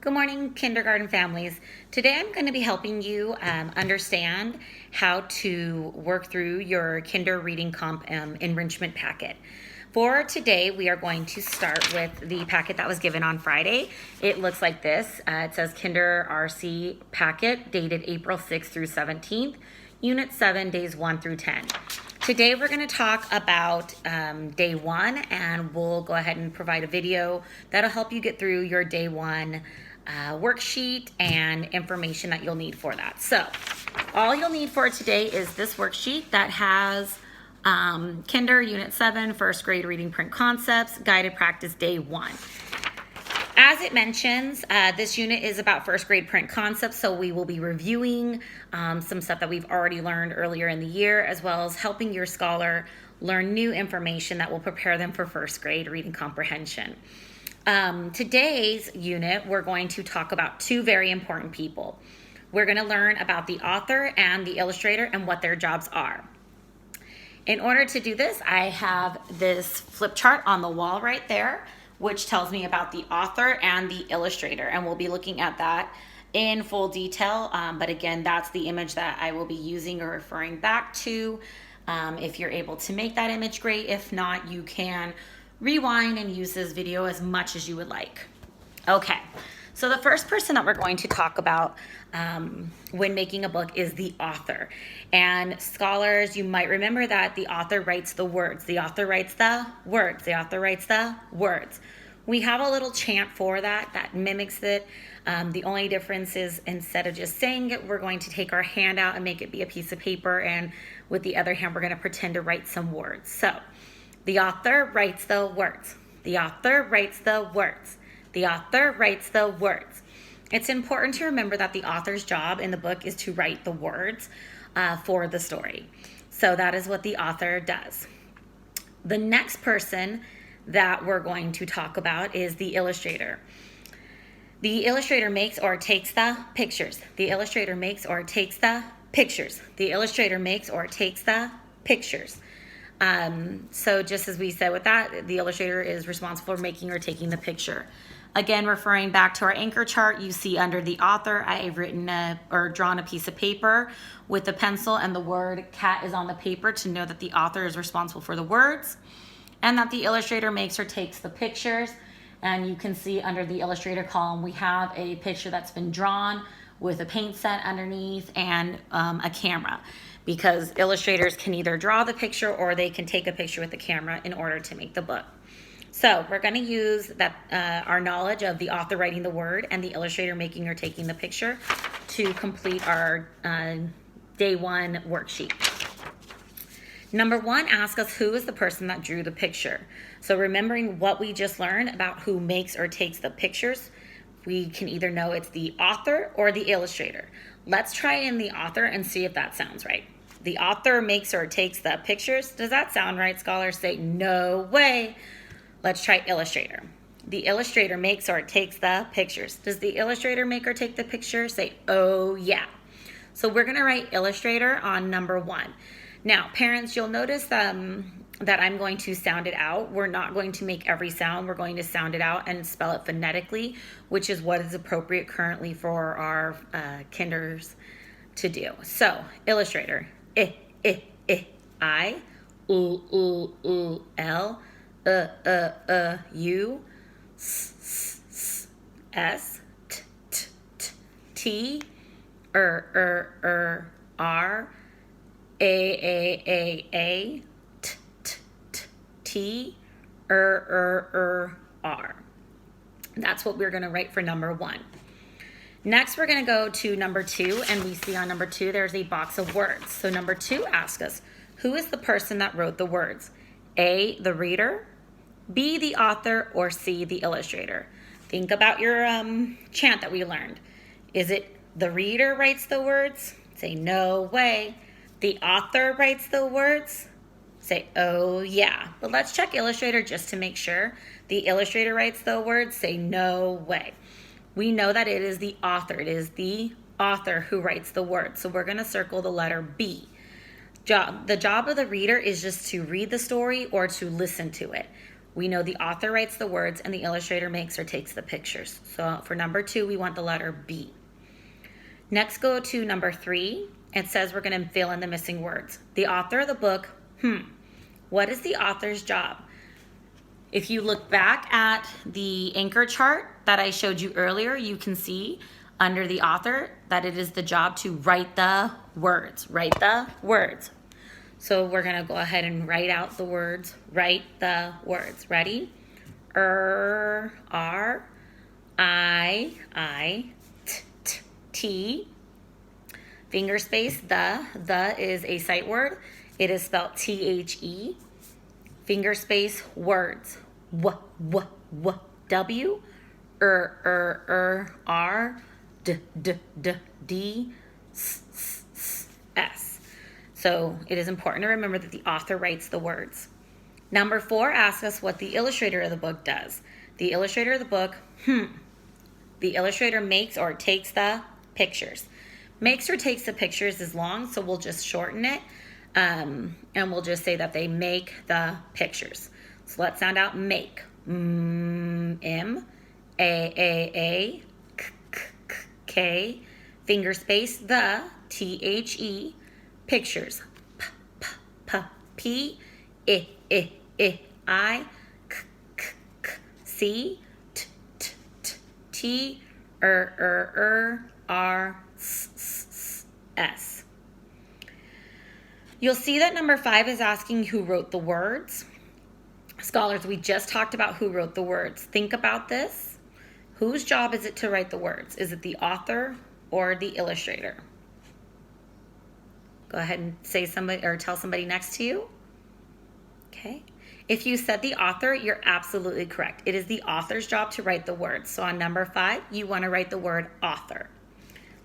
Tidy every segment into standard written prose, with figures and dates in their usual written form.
Good morning, kindergarten families. Today I'm going to be helping you understand how to work through your Kinder Reading Comp enrichment packet. For today, we are going to start with the packet that was given on Friday. It looks like this. It says Kinder RC packet dated April 6th through 17th, Unit 7, days 1 through 10. Today we're going to talk about day 1, and we'll go ahead and provide a video that'll help you get through your day 1 worksheet and information that you'll need for that. So all you'll need for today is this worksheet that has Kinder Unit 7 First Grade Reading Print Concepts Guided Practice Day 1. As it mentions, this unit is about first grade print concepts, so we will be reviewing some stuff that we've already learned earlier in the year, as well as helping your scholar learn new information that will prepare them for first grade reading comprehension. Today's unit, we're going to talk about two very important people. We're going to learn about the author and the illustrator and what their jobs are. In order to do this, I have this flip chart on the wall right there, which tells me about the author and the illustrator, and we'll be looking at that in full detail. But again, that's the image that I will be using or referring back to. If you're able to make that image, great. If not, you can rewind and use this video as much as you would like. Okay, so the first person that we're going to talk about when making a book is the author. And scholars, you might remember that the author writes the words. The author writes the words. The author writes the words. We have a little chant for that mimics it. The only difference is instead of just saying it, we're going to take our hand out and make it be a piece of paper, and with the other hand, we're going to pretend to write some words. So the author writes the words. The author writes the words. The author writes the words. It's important to remember that the author's job in the book is to write the words for the story. So that is what the author does. The next person that we're going to talk about is the illustrator. The illustrator makes or takes the pictures. The illustrator makes or takes the pictures. The illustrator makes or takes the pictures. So just as we said with that, the illustrator is responsible for making or taking the picture. Again, referring back to our anchor chart, you see under the author, I've written or drawn a piece of paper with a pencil, and the word cat is on the paper to know that the author is responsible for the words, and that the illustrator makes or takes the pictures. And you can see under the illustrator column, we have a picture that's been drawn with a paint set underneath and a camera, because illustrators can either draw the picture or they can take a picture with the camera in order to make the book. So we're going to use that our knowledge of the author writing the word and the illustrator making or taking the picture to complete our day 1 worksheet. Number 1 asks us who is the person that drew the picture. So remembering what we just learned about who makes or takes the pictures, we can either know it's the author or the illustrator. Let's try in the author and see if that sounds right. The author makes or takes the pictures. Does that sound right? Scholars say no way. Let's try illustrator. The illustrator makes or takes the pictures. Does the illustrator make or take the picture? Say, oh yeah. So we're gonna write illustrator on number 1. Now, parents, you'll notice that I'm going to sound it out. We're not going to make every sound. We're going to sound it out and spell it phonetically, which is what is appropriate currently for our kinders to do. So, illustrator, I, L, U, S, T, R, A, T, R. That's what we're going to write for number 1. Next, we're going to go to number 2, and we see on number 2 there's a box of words. So number 2 asks us, who is the person that wrote the words? A, the reader, B, the author, or C, the illustrator? Think about your chant that we learned. Is it the reader writes the words? Say, no way. The author writes the words? Say, oh yeah. But let's check illustrator just to make sure. The illustrator writes the words? Say, no way. We know that it is the author. It is the author who writes the words. So we're going to circle the letter B. The job of the reader is just to read the story or to listen to it. We know the author writes the words and the illustrator makes or takes the pictures. So for number 2, we want the letter B. Next, go to number 3. It says we're going to fill in the missing words. The author of the book, what is the author's job? If you look back at the anchor chart that I showed you earlier, you can see under the author that it is the job to write the words. Write the words. So we're going to go ahead and write out the words. Write the words. Ready? R, I, T. Finger space, the. The is a sight word. It is spelled T-H-E. Finger space, words. W. R, D, S. So it is important to remember that the author writes the words. Number 4 asks us what the illustrator of the book does. The illustrator of the book, the illustrator makes or takes the pictures. Makes or takes the pictures is long, so we'll just shorten it. And we'll just say that they make the pictures. So let's sound out make. M, A, K, finger space, the, T-H-E, pictures. P, I, C, T, R, S. You'll see that number 5 is asking who wrote the words. Scholars, we just talked about who wrote the words. Think about this. Whose job is it to write the words? Is it the author or the illustrator? Go ahead and say somebody or tell somebody next to you. Okay. If you said the author, you're absolutely correct. It is the author's job to write the words. So on number 5, you want to write the word author.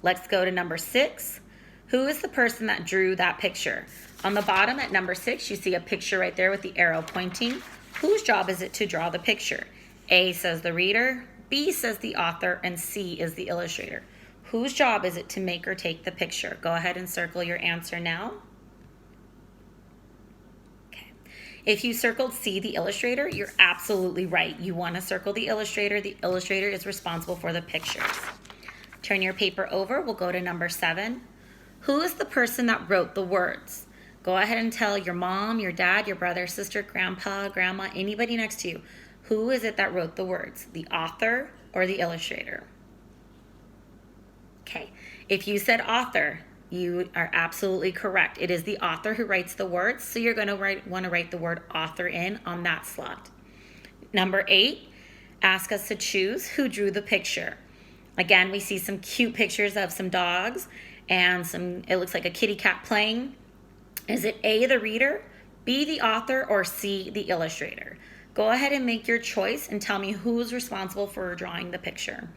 Let's go to number 6. Who is the person that drew that picture? On the bottom at number 6, you see a picture right there with the arrow pointing. Whose job is it to draw the picture? A says the reader, B says the author, and C is the illustrator. Whose job is it to make or take the picture? Go ahead and circle your answer now. Okay. If you circled C, the illustrator, you're absolutely right. You want to circle the illustrator. The illustrator is responsible for the pictures. Turn your paper over. We'll go to number 7. Who is the person that wrote the words? Go ahead and tell your mom, your dad, your brother, sister, grandpa, grandma, anybody next to you. Who is it that wrote the words? The author or the illustrator? Okay, if you said author, you are absolutely correct. It is the author who writes the words, so you're going to want to write the word author in on that slot. Number 8, ask us to choose who drew the picture. Again, we see some cute pictures of some dogs and it looks like a kitty cat playing. Is it A, the reader, B, the author, or C, the illustrator? Go ahead and make your choice and tell me who's responsible for drawing the picture.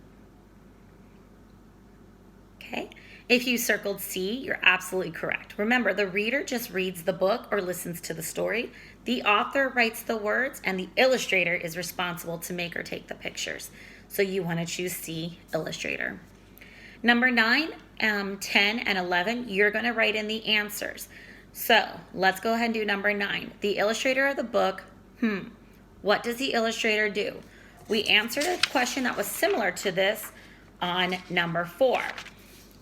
Okay, if you circled C, you're absolutely correct. Remember, the reader just reads the book or listens to the story. The author writes the words, and the illustrator is responsible to make or take the pictures. So you want to choose C, illustrator. Number 9, 10, and 11, you're going to write in the answers. So let's go ahead and do number 9. The illustrator of the book, what does the illustrator do? We answered a question that was similar to this on number 4.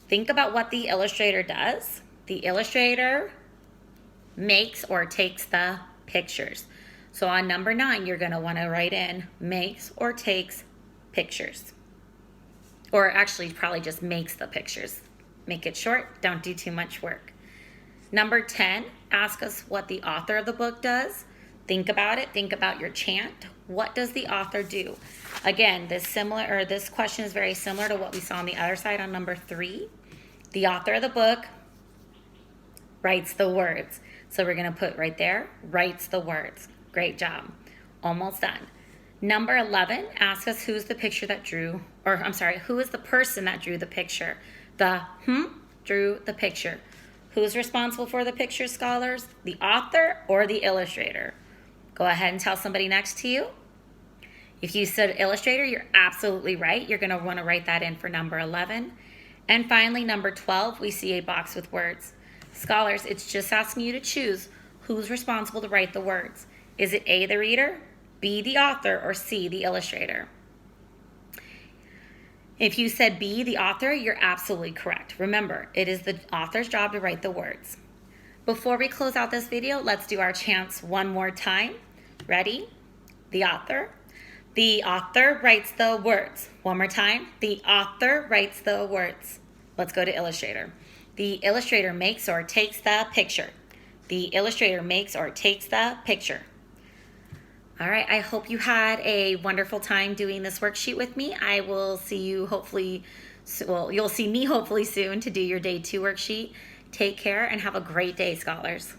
Think about what the illustrator does. The illustrator makes or takes the pictures. So on number 9, you're going to want to write in makes or takes pictures. Or actually probably just makes the pictures. Make it short, don't do too much work. Number 10, ask us what the author of the book does. Think about it, think about your chant. What does the author do? Again, this question is very similar to what we saw on the other side on number 3. The author of the book writes the words. So we're going to put right there, writes the words. Great job. Almost done. Number 11, ask us who's the picture that drew, or I'm sorry, who is the person that drew the picture? The drew the picture. Who's responsible for the picture, scholars? The author or the illustrator? Go ahead and tell somebody next to you. If you said illustrator, you're absolutely right. You're going to want to write that in for number 11. And finally, number 12, we see a box with words. Scholars, it's just asking you to choose who's responsible to write the words. Is it A, the reader, B, the author, or C, the illustrator? If you said B, the author, you're absolutely correct. Remember, it is the author's job to write the words. Before we close out this video, let's do our chants one more time. Ready? The author. The author writes the words. One more time. The author writes the words. Let's go to illustrator. The illustrator makes or takes the picture. The illustrator makes or takes the picture. All right, I hope you had a wonderful time doing this worksheet with me. I will see you hopefully, well, you'll see me hopefully soon to do your day 2 worksheet. Take care and have a great day, scholars.